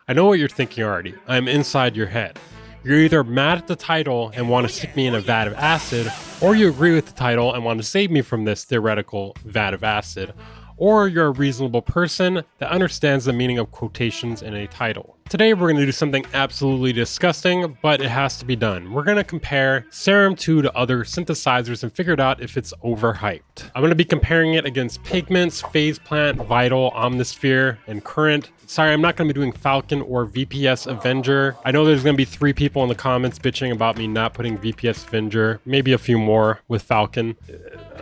I know what you're thinking already. I'm inside your head. You're either mad at the title and want to stick me in a vat of acid, or you agree with the title and want to save me from this theoretical vat of acid, or you're a reasonable person that understands the meaning of quotations in a title. Today we're going to do something absolutely disgusting, but it has to be done. We're going to compare Serum 2 to other synthesizers and figure out if it's overhyped. I'm going to be comparing it against Pigments, Phase Plant, Vital, Omnisphere, and Current. Sorry, I'm not going to be doing Falcon or VPS Avenger. I know there's going to be 3 people in the comments bitching about me not putting VPS Avenger, maybe a few more with Falcon.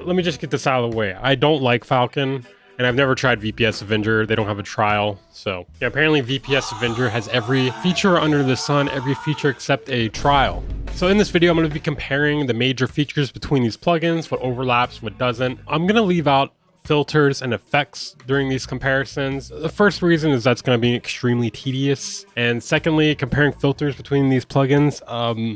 Let me just get this out of the way. I don't like Falcon. And I've never tried VPS Avenger. They don't have a trial. So yeah, apparently VPS Avenger has every feature under the sun, every feature except a trial. So in this video, I'm going to be comparing the major features between these plugins, what overlaps, what doesn't. I'm going to leave out filters and effects during these comparisons. The first reason is that's going to be extremely tedious. And secondly, comparing filters between these plugins,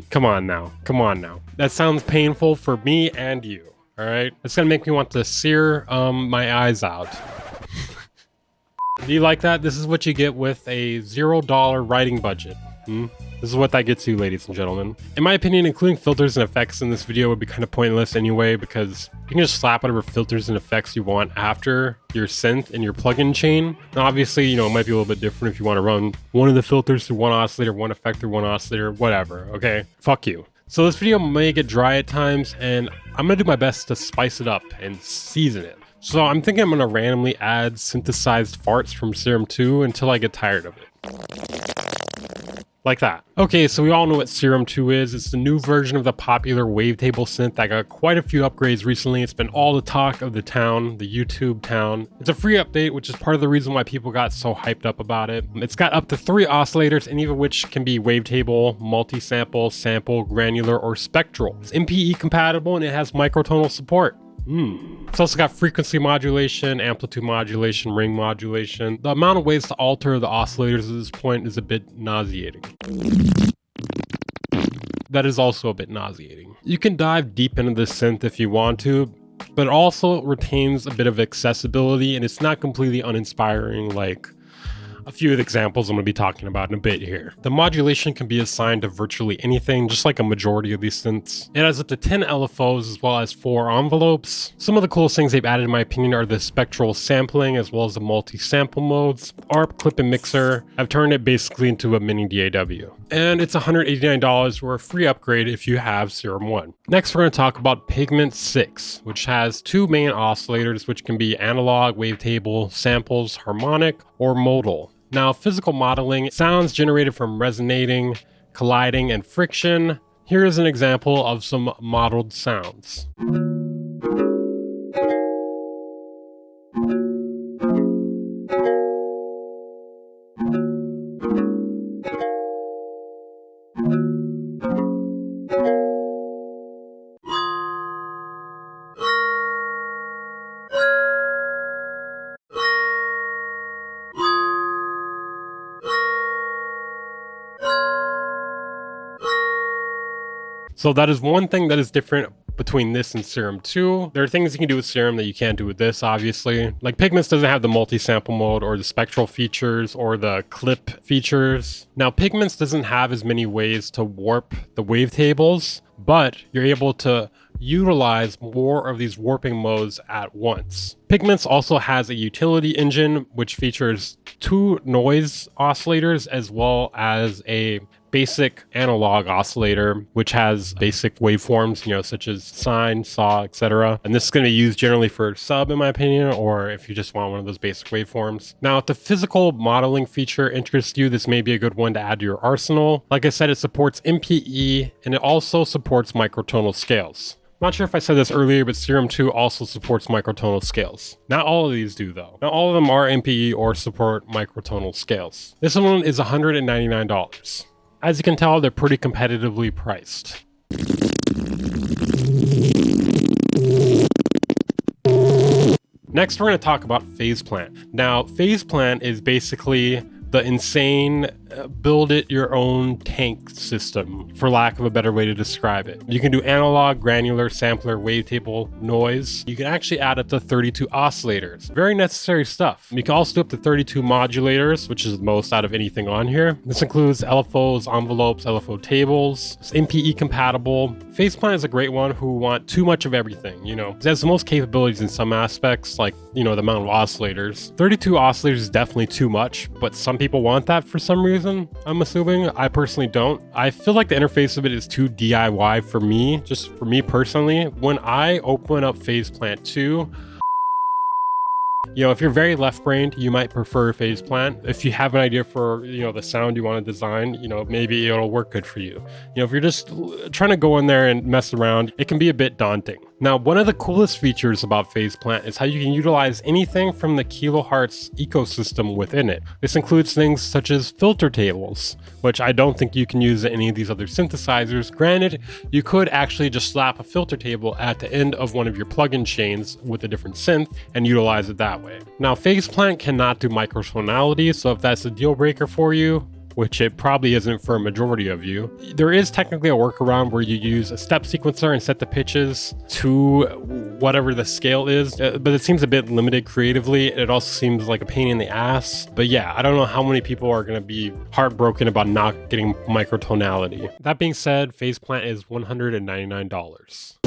come on now. That sounds painful for me and you. All right, it's gonna make me want to sear my eyes out. Do you like that? This is what you get with a $0 writing budget. This is what that gets you, ladies and gentlemen. In my opinion, including filters and effects in this video would be kind of pointless anyway, because you can just slap whatever filters and effects you want after your synth and your plugin chain. Now, obviously, you know, it might be a little bit different if you want to run one of the filters through one oscillator, one effect through one oscillator, whatever, okay? Fuck you. So this video may get dry at times, and I'm going to do my best to spice it up and season it. So I'm thinking I'm going to randomly add synthesized farts from Serum 2 until I get tired of it. Like that. Okay, so we all know what Serum 2 is. It's the new version of the popular wavetable synth that got quite a few upgrades recently. It's been all the talk of the town, the YouTube town. It's a free update, which is part of the reason why people got so hyped up about it. It's got up to 3 oscillators, any of which can be wavetable, multi-sample, sample, granular, or spectral. It's MPE compatible and it has microtonal support. It's also got frequency modulation, amplitude modulation, ring modulation. The amount of ways to alter the oscillators at this point is a bit nauseating. That is also a bit nauseating. You can dive deep into this synth if you want to, but it also retains a bit of accessibility and it's not completely uninspiring like a few of the examples I'm going to be talking about in a bit here. The modulation can be assigned to virtually anything, just like a majority of these synths. It has up to 10 LFOs as well as 4 envelopes. Some of the coolest things they've added in my opinion are the spectral sampling as well as the multi-sample modes. ARP, clip, and mixer have turned it basically into a mini DAW. And it's $189 or a free upgrade if you have Serum 1. Next, we're going to talk about Pigment 6, which has 2 main oscillators, which can be analog, wavetable, samples, harmonic, or modal. Now, physical modeling, sounds generated from resonating, colliding, and friction. Here is an example of some modeled sounds. So that is one thing that is different between this and Serum 2. There are things you can do with Serum that you can't do with this, obviously. Like Pigments doesn't have the multi-sample mode or the spectral features or the clip features. Now Pigments doesn't have as many ways to warp the wavetables, but you're able to utilize more of these warping modes at once. Pigments also has a utility engine which features 2 noise oscillators as well as a basic analog oscillator, which has basic waveforms, you know, such as sine, saw, etc. And this is going to be used generally for sub, in my opinion, or if you just want one of those basic waveforms. Now, if the physical modeling feature interests you, this may be a good one to add to your arsenal. Like I said, it supports MPE, and it also supports microtonal scales. Not sure if I said this earlier, but Serum 2 also supports microtonal scales. Not all of these do, though. Not all of them are MPE or support microtonal scales. This one is $199. As you can tell, they're pretty competitively priced. Next, we're going to talk about Phase Plant. Now, Phase Plant is basically the insane build it your own tank system, for lack of a better way to describe it. You can do analog, granular, sampler, wavetable, noise. You can actually add up to 32 oscillators. Very necessary stuff. You can also do up to 32 modulators, which is the most out of anything on here. This includes LFOs, envelopes, LFO tables. It's MPE compatible. Phase Plant is a great one who want too much of everything, you know. It has the most capabilities in some aspects, like, you know, the amount of oscillators. 32 oscillators is definitely too much, but some people want that for some reason, I'm assuming. I personally don't. I feel like the interface of it is too DIY for me, just for me personally. When I open up Phase Plant 2, you know, if you're very left-brained, you might prefer Phase Plant. If you have an idea for, you know, the sound you want to design, you know, maybe it'll work good for you. You know, if you're just trying to go in there and mess around, it can be a bit daunting. Now, one of the coolest features about Phase Plant is how you can utilize anything from the kilohertz ecosystem within it. This includes things such as filter tables, which I don't think you can use in any of these other synthesizers. Granted, you could actually just slap a filter table at the end of one of your plugin chains with a different synth and utilize it that way. Now, Phase Plant cannot do microtonality, so if that's a deal breaker for you, which it probably isn't for a majority of you, there is technically a workaround where you use a step sequencer and set the pitches to whatever the scale is, but it seems a bit limited creatively. It also seems like a pain in the ass. But yeah, I don't know how many people are going to be heartbroken about not getting microtonality. That being said, Phase Plant is $199.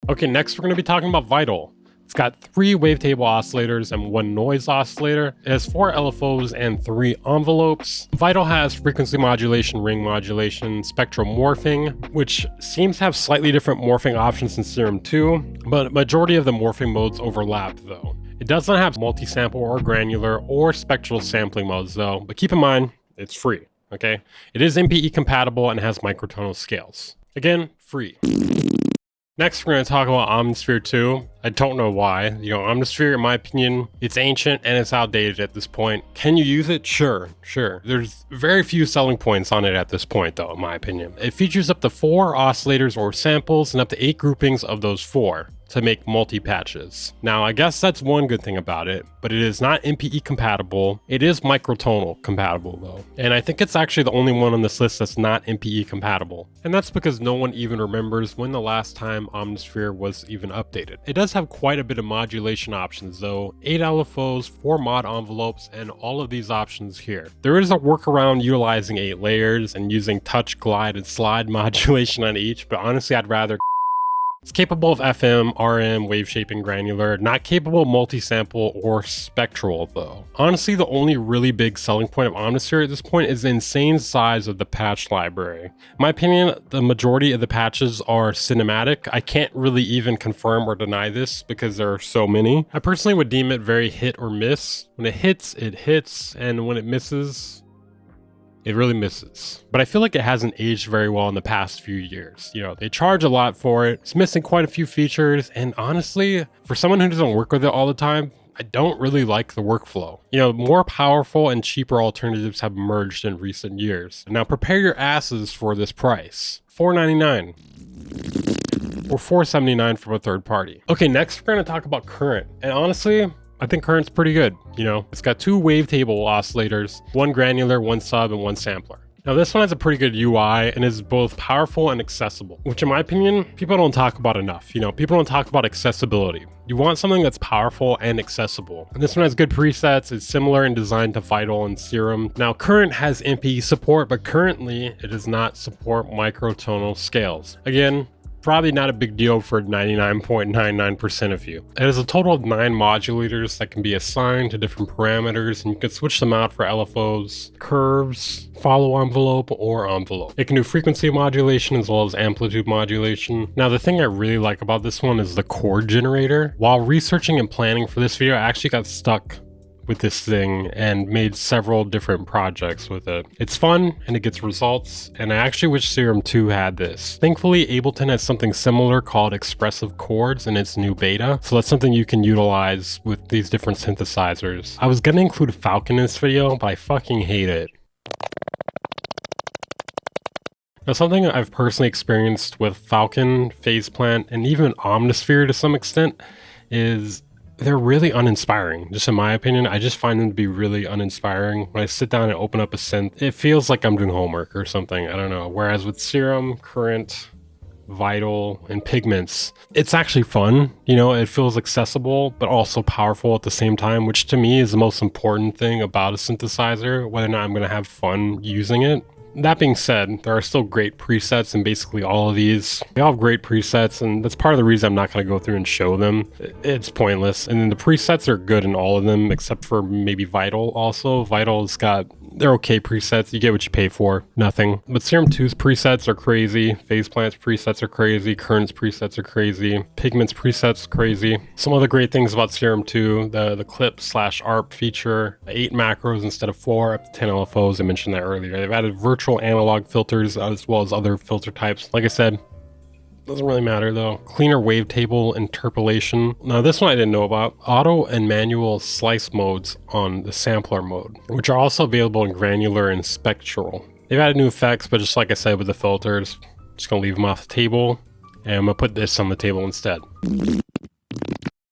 Okay, next we're going to be talking about Vital. It's got 3 wavetable oscillators and 1 noise oscillator. It has 4 LFOs and 3 envelopes. Vital has frequency modulation, ring modulation, spectral morphing, which seems to have slightly different morphing options than Serum 2, but majority of the morphing modes overlap though. It does not have multi-sample or granular or spectral sampling modes though, but keep in mind, it's free, okay? It is MPE compatible and has microtonal scales. Again, free. Next, we're going to talk about Omnisphere 2. I don't know why. You know, Omnisphere, in my opinion, it's ancient and it's outdated at this point. Can you use it? Sure. There's very few selling points on it at this point, though, in my opinion. It features up to 4 oscillators or samples and up to 8 groupings of those 4 to make multi-patches. Now, I guess that's one good thing about it, but it is not MPE compatible. It is microtonal compatible, though. And I think it's actually the only one on this list that's not MPE compatible. And that's because no one even remembers when the last time Omnisphere was even updated. It does have quite a bit of modulation options, though. 8 LFOs, 4 mod envelopes, and all of these options here. There is a workaround utilizing 8 layers and using touch, glide, and slide modulation on each, but honestly, I'd rather. It's capable of FM, RM, wave shaping, granular, not capable of multi-sample or spectral though. Honestly, the only really big selling point of Omnisphere at this point is the insane size of the patch library. In my opinion, the majority of the patches are cinematic. I can't really even confirm or deny this because there are so many. I personally would deem it very hit or miss. When it hits, and when it misses, it really misses. But I feel like it hasn't aged very well in the past few years. You know, they charge a lot for it. It's missing quite a few features. And honestly, for someone who doesn't work with it all the time, I don't really like the workflow. You know, more powerful and cheaper alternatives have emerged in recent years. Now prepare your asses for this price. $499 or $479 from a third party. Okay, next we're gonna talk about Current. And honestly, I think Current's pretty good. You know, it's got 2 wavetable oscillators, 1 granular, 1 sub, and 1 sampler. Now this one has a pretty good UI and is both powerful and accessible, which in my opinion, people don't talk about enough. You know, people don't talk about accessibility. You want something that's powerful and accessible. And this one has good presets. It's similar in design to Vital and Serum. Now Current has MPE support, but currently it does not support microtonal scales. Again, probably not a big deal for 99.99% of you. It has a total of 9 modulators that can be assigned to different parameters, and you can switch them out for LFOs, curves, follow envelope, or envelope. It can do frequency modulation as well as amplitude modulation. Now, the thing I really like about this one is the chord generator. While researching and planning for this video, I actually got stuck with this thing and made several different projects with it. It's fun and it gets results, and I actually wish Serum 2 had this. Thankfully, Ableton has something similar called expressive chords in its new beta, so that's something you can utilize with these different synthesizers. I was gonna include Falcon in this video, but I fucking hate it. Now, something I've personally experienced with Falcon, Phase Plant, and even Omnisphere to some extent is they're really uninspiring. Just in my opinion, I just find them to be really uninspiring. When I sit down and open up a Synth, it feels like I'm doing homework or something. I don't know. Whereas with Serum, Current, Vital, and Pigments, it's actually fun. You know, it feels accessible, but also powerful at the same time, which to me is the most important thing about a synthesizer, whether or not I'm going to have fun using it. That being said, there are still great presets in basically all of these. They all have great presets, and that's part of the reason I'm not going to go through and show them. It's pointless. And then the presets are good in all of them, except for maybe Vital also. Vital's got, they're okay presets. You get what you pay for. Nothing. But Serum 2's presets are crazy. Phase Plant's presets are crazy. Current's presets are crazy. Pigment's presets crazy. Some other great things about Serum 2, the clip/ARP feature, 8 macros instead of 4, up to 10 LFOs. I mentioned that earlier. They've added virtual analog filters as well as other filter types. Like I said, doesn't really matter though. Cleaner wavetable interpolation. Now this one I didn't know about. Auto and manual slice modes on the sampler mode, which are also available in granular and spectral. They've added new effects, but just like I said with the filters, just gonna leave them off the table, and I'm gonna put this on the table instead.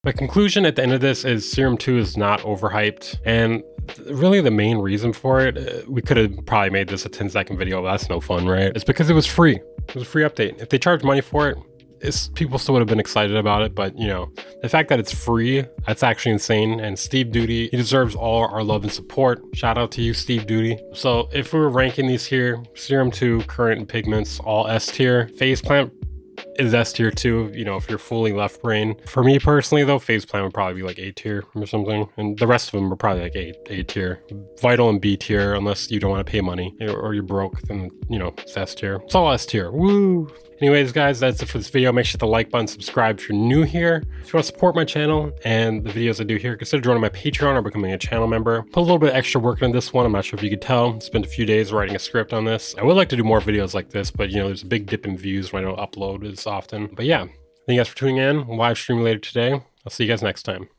My conclusion at the end of this is Serum 2 is not overhyped, and really the main reason for it, we could have probably made this a 10-second video, but that's no fun, right? It's because it was free. It was a free update. If they charged money for it, people still would have been excited about it, but you know, the fact that it's free, that's actually insane. And Steve Duty, he deserves all our love and support. Shout out to you, Steve Duty. So if we were ranking these here, Serum 2, Current, and Pigments, all S tier. Phase Plant is S tier too, you know, if you're fully left brain. For me personally though, Phase Plant would probably be like A tier or something, and the rest of them are probably like A tier. Vital and B tier, unless you don't want to pay money or you're broke, then you know, it's S tier. It's all S tier. Woo! Anyways, guys, that's it for this video. Make sure to hit the like button, subscribe if you're new here. If you want to support my channel and the videos I do here, consider joining my Patreon or becoming a channel member. Put a little bit of extra work into this one. I'm not sure if you could tell. Spent a few days writing a script on this. I would like to do more videos like this, but you know, there's a big dip in views when I don't upload as often. But yeah, thank you guys for tuning in. Live stream later today. I'll see you guys next time.